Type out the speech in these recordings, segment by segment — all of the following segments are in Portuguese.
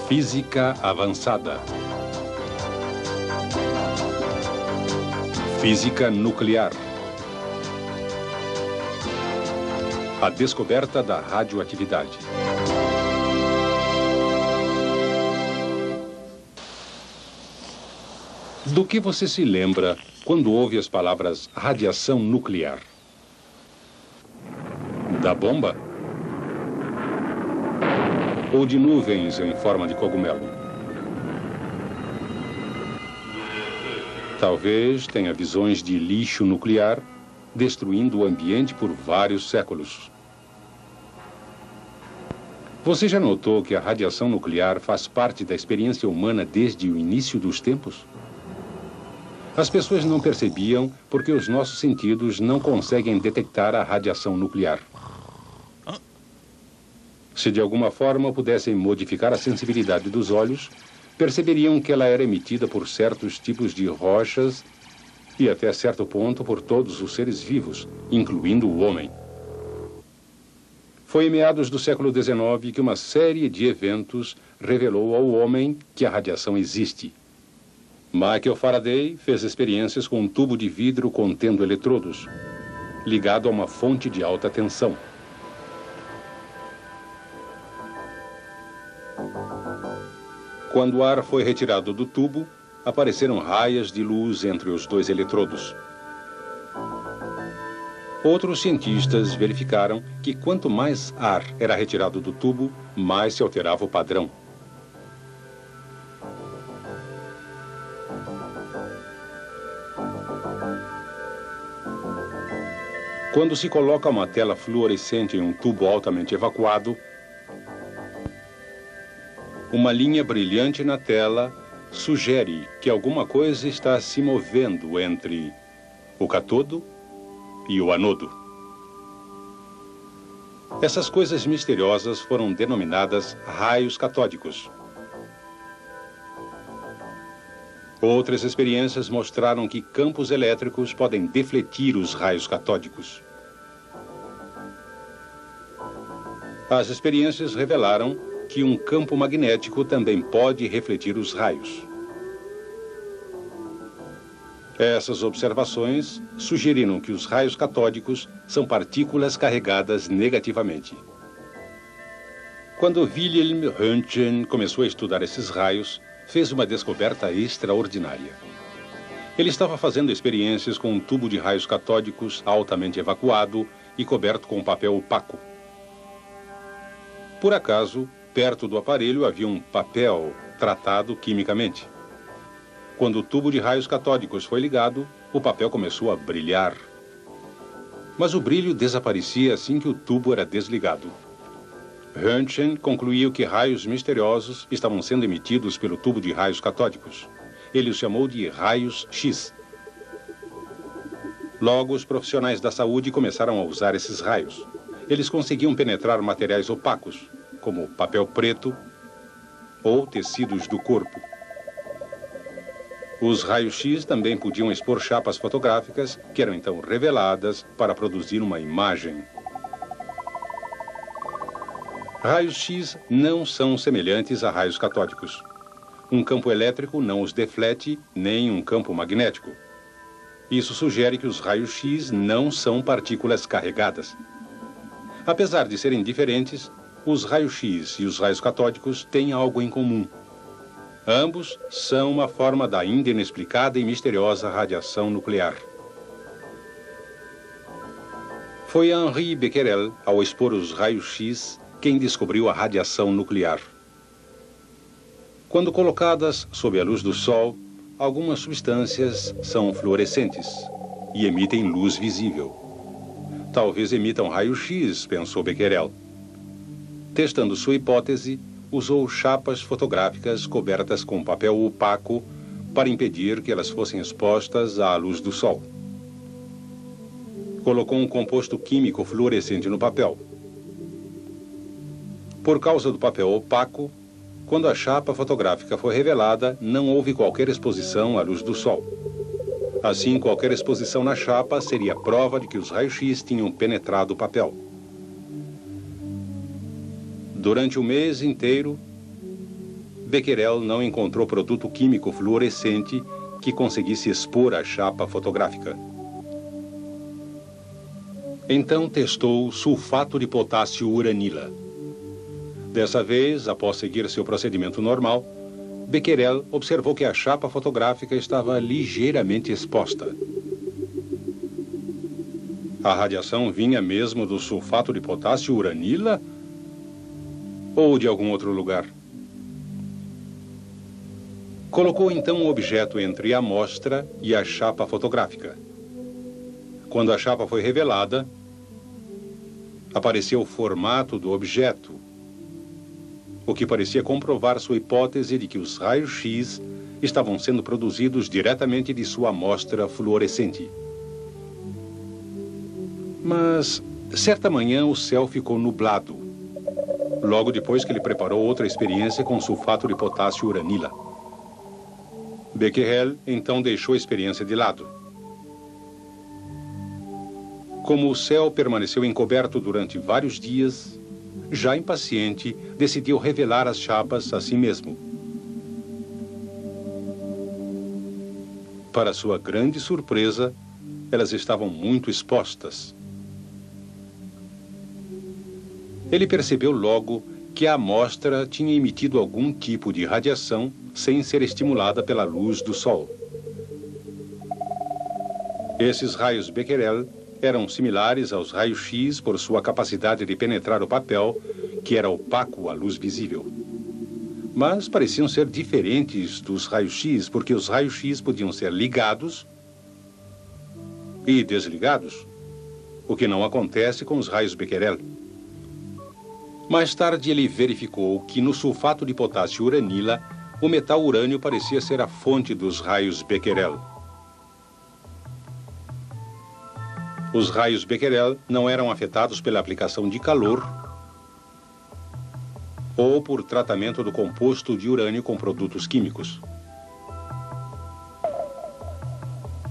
Física avançada. Física nuclear. A descoberta da radioatividade. Do que você se lembra quando ouve as palavras radiação nuclear? Da bomba? Ou de nuvens em forma de cogumelo? Talvez tenha visões de lixo nuclear destruindo o ambiente por vários séculos. Você já notou que a radiação nuclear faz parte da experiência humana desde o início dos tempos? As pessoas não percebiam porque os nossos sentidos não conseguem detectar a radiação nuclear. Se de alguma forma pudessem modificar a sensibilidade dos olhos, perceberiam que ela era emitida por certos tipos de rochas e até certo ponto por todos os seres vivos, incluindo o homem. Foi em meados do século XIX que uma série de eventos revelou ao homem que a radiação existe. Michael Faraday fez experiências com um tubo de vidro contendo eletrodos, ligado a uma fonte de alta tensão. Quando o ar foi retirado do tubo, apareceram raias de luz entre os dois eletrodos. Outros cientistas verificaram que quanto mais ar era retirado do tubo, mais se alterava o padrão. Quando se coloca uma tela fluorescente em um tubo altamente evacuado, uma linha brilhante na tela sugere que alguma coisa está se movendo entre o cátodo e o anodo. Essas coisas misteriosas foram denominadas raios catódicos. Outras experiências mostraram que campos elétricos podem defletir os raios catódicos. As experiências revelaram que um campo magnético também pode refletir os raios. Essas observações sugeriram que os raios catódicos são partículas carregadas negativamente. Quando Wilhelm Röntgen começou a estudar esses raios, fez uma descoberta extraordinária. Ele estava fazendo experiências com um tubo de raios catódicos altamente evacuado e coberto com papel opaco. Por acaso, perto do aparelho havia um papel tratado quimicamente. Quando o tubo de raios catódicos foi ligado, o papel começou a brilhar. Mas o brilho desaparecia assim que o tubo era desligado. Röntgen concluiu que raios misteriosos estavam sendo emitidos pelo tubo de raios catódicos. Ele os chamou de raios X. Logo, os profissionais da saúde começaram a usar esses raios. Eles conseguiam penetrar materiais opacos, como papel preto ou tecidos do corpo. Os raios-x também podiam expor chapas fotográficas, que eram então reveladas para produzir uma imagem. Raios-x não são semelhantes a raios catódicos. Um campo elétrico não os deflete, nem um campo magnético. Isso sugere que os raios-x não são partículas carregadas. Apesar de serem diferentes, os raios-x e os raios catódicos têm algo em comum. Ambos são uma forma da ainda inexplicada e misteriosa radiação nuclear. Foi Henri Becquerel, ao expor os raios-x, quem descobriu a radiação nuclear. Quando colocadas sob a luz do Sol, algumas substâncias são fluorescentes e emitem luz visível. Talvez emitam raio-x, pensou Becquerel. Testando sua hipótese, usou chapas fotográficas cobertas com papel opaco para impedir que elas fossem expostas à luz do sol. Colocou um composto químico fluorescente no papel. Por causa do papel opaco, quando a chapa fotográfica foi revelada, não houve qualquer exposição à luz do sol. Assim, qualquer exposição na chapa seria prova de que os raios-x tinham penetrado o papel. Durante o mês inteiro, Becquerel não encontrou produto químico fluorescente que conseguisse expor a chapa fotográfica. Então testou sulfato de potássio uranila. Dessa vez, após seguir seu procedimento normal, Becquerel observou que a chapa fotográfica estava ligeiramente exposta. A radiação vinha mesmo do sulfato de potássio uranila ou de algum outro lugar? Colocou então um objeto entre a amostra e a chapa fotográfica. Quando a chapa foi revelada, apareceu o formato do objeto, o que parecia comprovar sua hipótese de que os raios-x estavam sendo produzidos diretamente de sua amostra fluorescente. Mas, certa manhã, o céu ficou nublado, logo depois que ele preparou outra experiência com sulfato de potássio uranila. Becquerel então deixou a experiência de lado. Como o céu permaneceu encoberto durante vários dias, já impaciente, decidiu revelar as chapas a si mesmo. Para sua grande surpresa, elas estavam muito expostas. Ele percebeu logo que a amostra tinha emitido algum tipo de radiação sem ser estimulada pela luz do sol. Esses raios Becquerel eram similares aos raios-x por sua capacidade de penetrar o papel, que era opaco à luz visível. Mas pareciam ser diferentes dos raios-x, porque os raios-x podiam ser ligados e desligados, o que não acontece com os raios Becquerel. Mais tarde, ele verificou que no sulfato de potássio uranila, o metal urânio parecia ser a fonte dos raios Becquerel. Os raios Becquerel não eram afetados pela aplicação de calor ou por tratamento do composto de urânio com produtos químicos.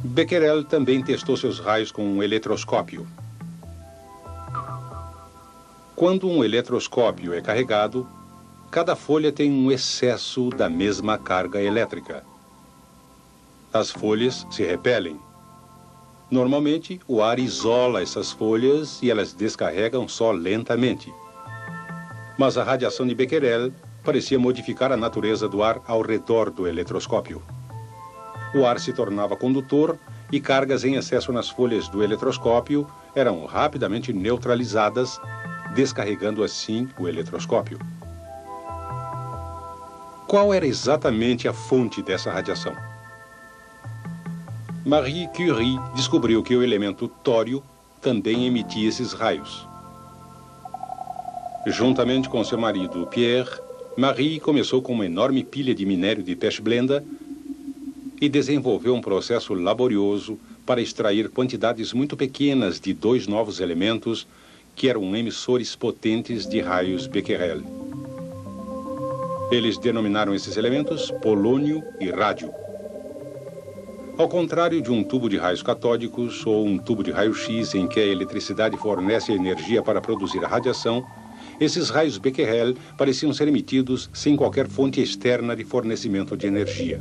Becquerel também testou seus raios com um eletroscópio. Quando um eletroscópio é carregado, cada folha tem um excesso da mesma carga elétrica. As folhas se repelem. Normalmente, o ar isola essas folhas e elas descarregam só lentamente. Mas a radiação de Becquerel parecia modificar a natureza do ar ao redor do eletroscópio. O ar se tornava condutor e cargas em excesso nas folhas do eletroscópio eram rapidamente neutralizadas, descarregando assim o eletroscópio. Qual era exatamente a fonte dessa radiação? Marie Curie descobriu que o elemento tório também emitia esses raios. Juntamente com seu marido Pierre, Marie começou com uma enorme pilha de minério de pechblenda e desenvolveu um processo laborioso para extrair quantidades muito pequenas de dois novos elementos que eram emissores potentes de raios Becquerel. Eles denominaram esses elementos polônio e rádio. Ao contrário de um tubo de raios catódicos ou um tubo de raio-x em que a eletricidade fornece a energia para produzir a radiação, esses raios Becquerel pareciam ser emitidos sem qualquer fonte externa de fornecimento de energia.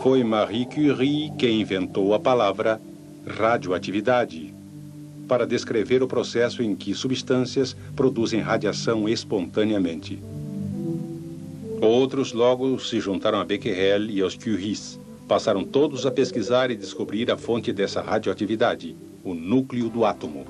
Foi Marie Curie quem inventou a palavra radioatividade para descrever o processo em que substâncias produzem radiação espontaneamente. Outros logo se juntaram a Becquerel e aos Curies. Passaram todos a pesquisar e descobrir a fonte dessa radioatividade, o núcleo do átomo.